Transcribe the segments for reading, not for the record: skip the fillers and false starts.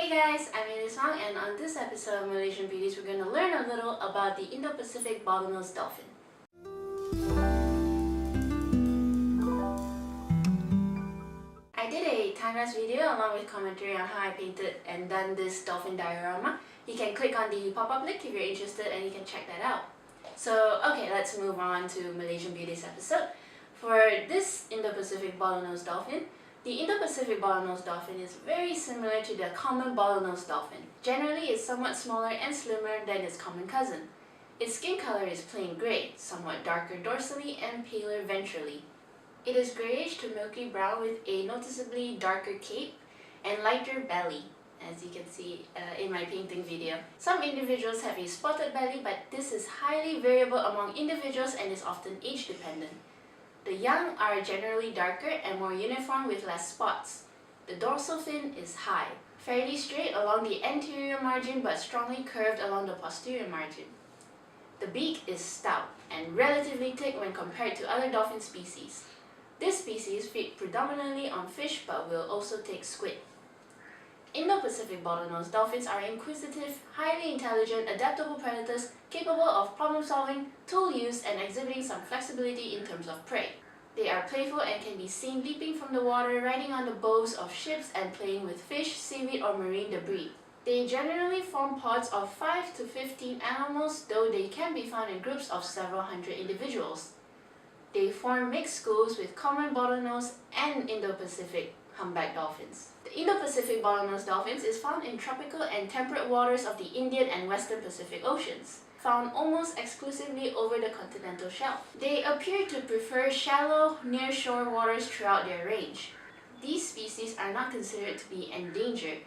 Hey guys, I'm Indo-Pacific and on this episode of Malaysian Beauties, we're going to learn a little about the Indo-Pacific Bottlenose dolphin. I did a time-lapse video along with commentary on how I painted and done this dolphin diorama. You can click on the pop-up link if you're interested and you can check that out. So, okay, let's move on to Malaysian Beauties episode. For this Indo-Pacific Bottlenose dolphin, the Indo-Pacific Bottlenose dolphin is very similar to the common bottlenose dolphin. Generally, it's somewhat smaller and slimmer than its common cousin. Its skin color is plain grey, somewhat darker dorsally and paler ventrally. It is greyish to milky brown with a noticeably darker cape and lighter belly, as you can see in my painting video. Some individuals have a spotted belly, but this is highly variable among individuals and is often age dependent. The young are generally darker and more uniform with less spots. The dorsal fin is high, fairly straight along the anterior margin but strongly curved along the posterior margin. The beak is stout and relatively thick when compared to other dolphin species. This species feed predominantly on fish but will also take squid. Indo-Pacific bottlenose dolphins are inquisitive, highly intelligent, adaptable predators capable of problem-solving, tool use, and exhibiting some flexibility in terms of prey. They are playful and can be seen leaping from the water, riding on the bows of ships, and playing with fish, seaweed, or marine debris. They generally form pods of 5 to 15 animals, though they can be found in groups of several hundred individuals. They form mixed schools with common bottlenose and Indo-Pacific humpback dolphins. The Indo-Pacific bottlenose dolphins is found in tropical and temperate waters of the Indian and Western Pacific Oceans, found almost exclusively over the continental shelf. They appear to prefer shallow, near-shore waters throughout their range. These species are not considered to be endangered.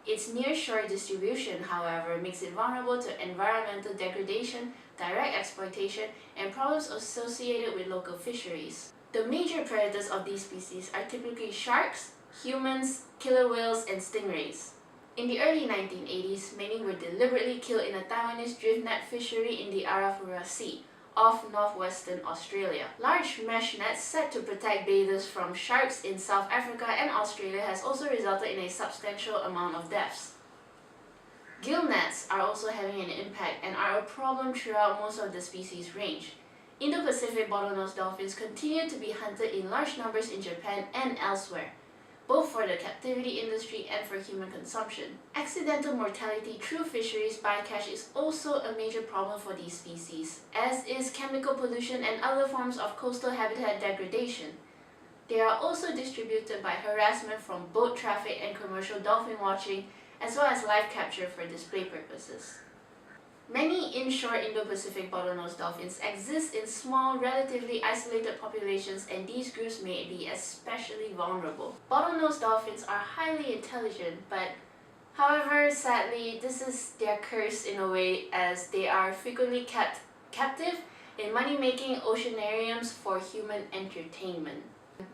Its near-shore distribution, however, makes it vulnerable to environmental degradation, direct exploitation, and problems associated with local fisheries. The major predators of these species are typically sharks, humans, killer whales, and stingrays. In the early 1980s, many were deliberately killed in a Taiwanese drift net fishery in the Arafura Sea, off northwestern Australia. Large mesh nets set to protect bathers from sharks in South Africa and Australia has also resulted in a substantial amount of deaths. Gill nets are also having an impact and are a problem throughout most of the species' range. Indo-Pacific bottlenose dolphins continue to be hunted in large numbers in Japan and elsewhere, both for the captivity industry and for human consumption. Accidental mortality through fisheries bycatch is also a major problem for these species, as is chemical pollution and other forms of coastal habitat degradation. They are also distributed by harassment from boat traffic and commercial dolphin watching, as well as live capture for display purposes. Many inshore Indo-Pacific bottlenose dolphins exist in small, relatively isolated populations, and these groups may be especially vulnerable. Bottlenose dolphins are highly intelligent, but however, sadly, this is their curse in a way, as they are frequently kept captive in money-making oceanariums for human entertainment.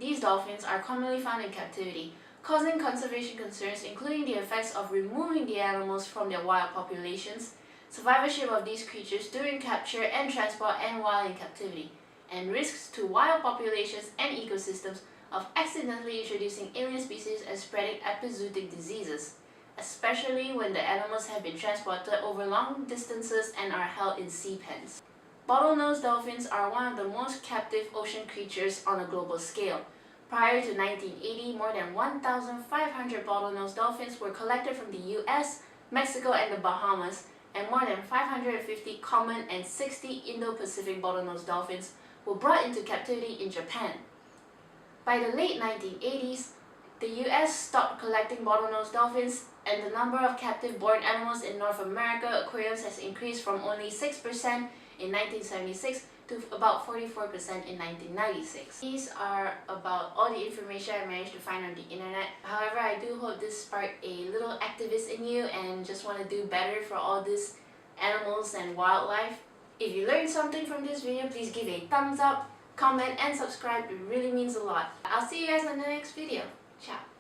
These dolphins are commonly found in captivity, causing conservation concerns including the effects of removing the animals from their wild populations, survivorship of these creatures during capture and transport and while in captivity, and risks to wild populations and ecosystems of accidentally introducing alien species and spreading epizootic diseases, especially when the animals have been transported over long distances and are held in sea pens. Bottlenose dolphins are one of the most captive ocean creatures on a global scale. Prior to 1980, more than 1,500 bottlenose dolphins were collected from the US, Mexico, and the Bahamas, and more than 550 common and 60 Indo-Pacific bottlenose dolphins were brought into captivity in Japan. By the late 1980s, the US stopped collecting bottlenose dolphins, and the number of captive-born animals in North America aquariums has increased from only 6% in 1976 to about 44% in 1996. These are about all the information I managed to find on the internet. However, I do hope this sparked a little activist in you and just want to do better for all these animals and wildlife. If you learned something from this video, please give a thumbs up, comment, and subscribe. It really means a lot. I'll see you guys on the next video. Ciao!